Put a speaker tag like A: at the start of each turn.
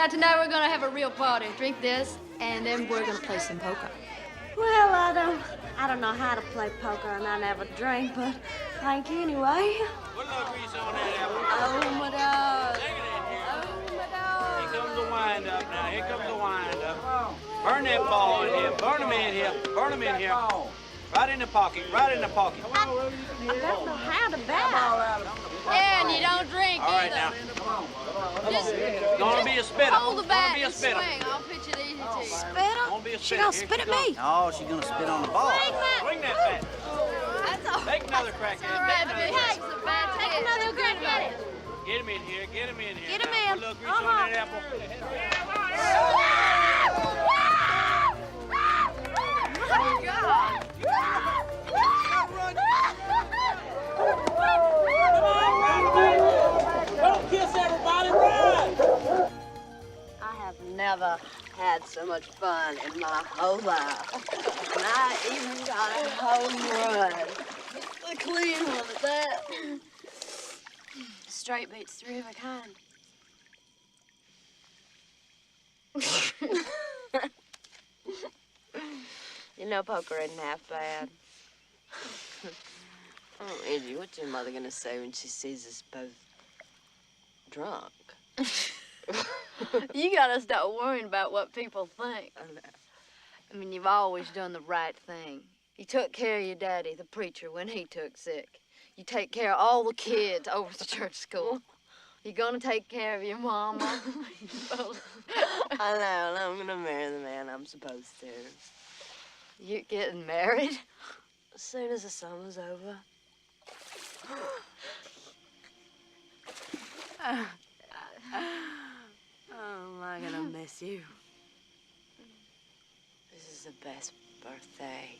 A: Now, tonight we're gonna have a real party. Drink this, and then we're gonna play some poker.
B: Well, I don't know how to play poker, and I never drink, but thank you anyway.
C: Put a little grease on that apple.
B: Oh, my dog.
C: Take it in here.
B: Oh, my dog.
C: Here comes the wind up now. Here comes the wind up. Burn that ball in here. Burn them in here. Burn them in here. Right in the pocket. Right in the pocket.
B: I don't know how to bet.
A: Yeah, and you don't drink
C: All right,
A: either.
C: now.
A: Just
C: Gonna be a spitter.
A: hold the bat
C: Gonna be a
A: and
C: spitter.
A: swing. I'll pitch it easy to you.
B: Spitter?
C: Gonna be a
B: She
C: spitter.
B: gonna
C: Here
B: spit
C: she
B: at me.
D: Oh, she's gonna spit on the ball.
C: Swing that bat.
A: That's all.
C: Take another crack at it.
A: All right,
C: Take
A: but
C: another
A: it
C: crack.
A: takes a bad
B: Take
A: hit.
B: another crack at it.
C: Get him in here. Get him in here.
B: Get him
C: now.
B: in.
C: Put a little grease on that apple.
A: Oh, God.
C: Don't kiss everybody. Run.
B: I have never had so much fun in my whole life. And I even got a home run. A clean one at that. Straight beats three of a kind. You know, poker isn't half bad. Oh, Idgie, what's your mother gonna say when she sees us both drunk?
A: You gotta stop worrying about what people think.
B: I know.
A: I mean, you've always done the right thing. You took care of your daddy, the preacher, when he took sick. You take care of all the kids over at the church school. You're gonna take care of your mama.
B: I know, and I'm gonna marry the man I'm supposed to.
A: You're getting married?
B: As soon as the summer's over. Oh, am I gonna miss you? This is the best birthday